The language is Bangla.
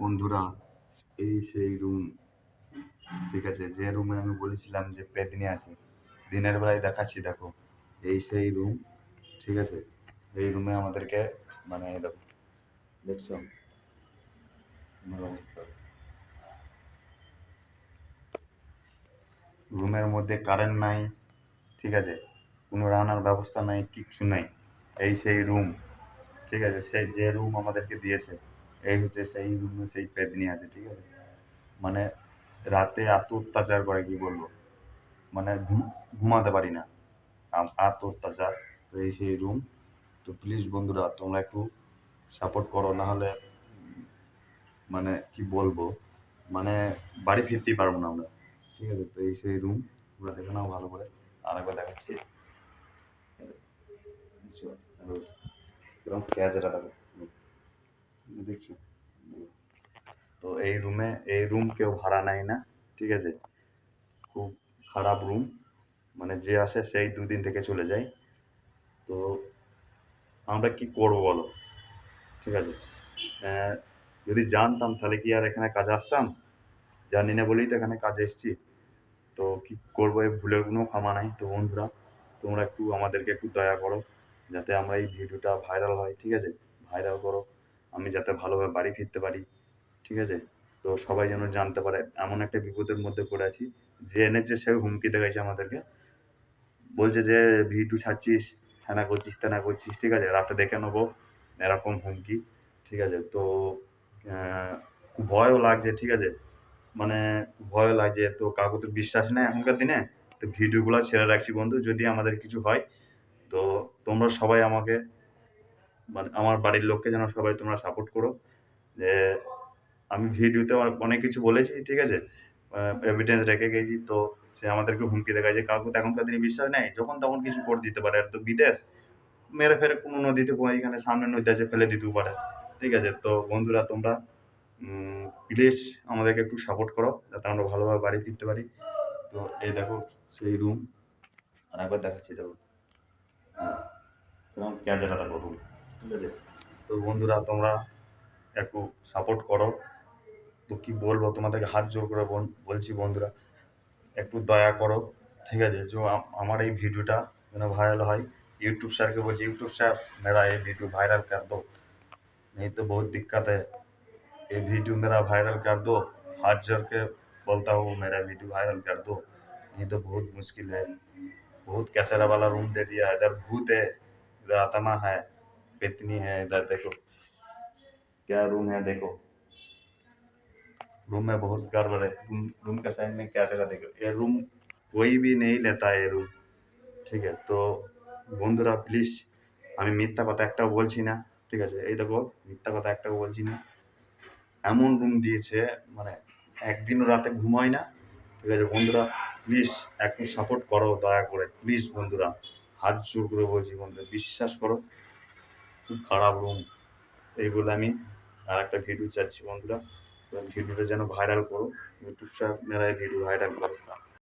বন্ধুরা, এই সেই রুম। ঠিক আছে, যে রুমে আমি বলেছিলাম যে পেতনি আছে, দিনের বেলায় দেখাচ্ছি। দেখো, এই সেই রুম। ঠিক আছে, এই রুমে আমাদেরকে মানে দেখো, দেখছো আমার অবস্থা। রুমের মধ্যে কারেন্ট নাই। ঠিক আছে, কোনো রান্নার ব্যবস্থা নাই, কিচ্ছু নাই। এই সেই রুম। ঠিক আছে, সেই যে রুম আমাদেরকে দিয়েছে, এই হচ্ছে সেই রুমে সেই পেতনি আছে। ঠিক আছে, মানে রাতে এত অত্যাচার করে কি বলবো, মানে ঘুমাতে পারি না, এত অত্যাচার। তো এই সেই রুম। তো প্লিজ বন্ধুরা, তোমরা একটু সাপোর্ট করো, না হলে মানে কি বলবো, মানে বাড়ি ফিরতেই পারবো না আমরা। ঠিক আছে, তো এই সেই রুম। তোমরা দেখে নাও ভালো করে, আরেকবার দেখাচ্ছি। এরকম ক্যাজেরা দেখো, দেখছো। তো এই রুমে, এই রুম কেউ ভাড়া নেয় না। ঠিক আছে, খুব খারাপ রুম। মানে যে আসে সেই দুদিন থেকে চলে যায়। তো আমরা কি করবো বলো। ঠিক আছে, আহ, যদি জানতাম তাহলে কি আর এখানে কাজে আসতাম? জানি না বলেই তো এখানে কাজে এসেছি। তো কি করবো, এই ভুলের কোনো ক্ষমা নাই। তো বন্ধুরা, তোমরা একটু আমাদেরকে একটু দয়া করো, যাতে আমরা এই ভিডিওটা ভাইরাল হয়। ঠিক আছে, ভাইরাল করো, আমি যাতে ভালোভাবে বাড়ি ফিরতে পারি। ঠিক আছে, তো সবাই যেন জানতে পারে এমন একটা বিপদের মধ্যে পড়ে আছি। যে এনেছে সে হুমকি দেখাইছে আমাদেরকে, বলছে যে ভিডিও ছাড়ছিস, হ্যানা করছিস ত্যানা করছিস। ঠিক আছে, রাতে দেখে নেবো, এরকম হুমকি। ঠিক আছে, তো ভয়ও লাগছে। ঠিক আছে, মানে ভয় লাগে, তো কাউকে তো বিশ্বাস নেই এখনকার দিনে। তো ভিডিওগুলো ছেড়ে রাখছি বন্ধু, যদি আমাদের কিছু হয় তো তোমরা সবাই আমাকে, মানে আমার বাড়ির লোককে যেন সবাই তোমরা সাপোর্ট করো। যে আমি ভিডিওতে অনেক কিছু বলেছি। ঠিক আছে, এভিডেন্স রেখে গেছি। তো সে আমাদেরকে হুমকি দেখায় যে কাউকে তো এখনকার দিনে বিশ্বাস নেই, যখন তখন কিছু করে দিতে পারে। আর তো বিদেশ, মেরে ফেরে কোনো নদীতে, এখানে সামনে নদী আছে, ফেলে দিতেও পারে। ঠিক আছে, তো বন্ধুরা তোমরা প্লিজ আমাদেরকে একটু সাপোর্ট করো, যাতে আমরা ভালোভাবে বাড়ি ফিরতে পারি। তো এই দেখো সেই রুম, আর একবার দেখাচ্ছি। দেখো কেমন ক্যাজেরা দেখো রুম। ঠিক আছে, তো বন্ধুরা তোমরা একটু সাপোর্ট করো। তো কি বলবো, তোমাদেরকে হাত জোর করে বলছি বন্ধুরা, একটু দয়া করো। ঠিক আছে, যে আমার এই ভিডিওটা যেন ভাইরাল হয়। यूट्यूब सर के बोलिए, यूट्यूब सर मेरा ये वीडियो वायरल कर दो, नहीं तो बहुत दिक्कत है। ये वीडियो मेरा वायरल कर दो, हाथ जोड़ के बोलता हूँ, मेरा वीडियो वायरल कर दो, नहीं तो बहुत मुश्किल है। बहुत कैसेरा वाला रूम दे दिया, इधर भूत है, इधर आत्मा है, पेतनी है। इधर देखो क्या रूम है, देखो रूम में बहुत गड़बड़ है। रूम के साइड में कैसेरा देखो, ये रूम कोई भी नहीं लेता है ये रूम। ঠিক আছে, তো বন্ধুরা প্লিজ, আমি মিথ্যা কথা একটাও বলছি না। ঠিক আছে, এই দেখো মিথ্যা কথা একটাও বলছি না। এমন রুম দিয়েছে, মানে একদিনও রাতে ঘুম হয় না। ঠিক আছে বন্ধুরা, প্লিজ একটু সাপোর্ট করো দয়া করে, প্লিজ বন্ধুরা, হাত জোর করে বলছি বন্ধুরা, বিশ্বাস করো। খুব খারাপ রুম। এই বলে আমি আর একটা ভিডিও চাচ্ছি বন্ধুরা, ভিডিওটা যেন ভাইরাল করো, ইউটিউব মেরা ভিডিও ভাইরাল করো।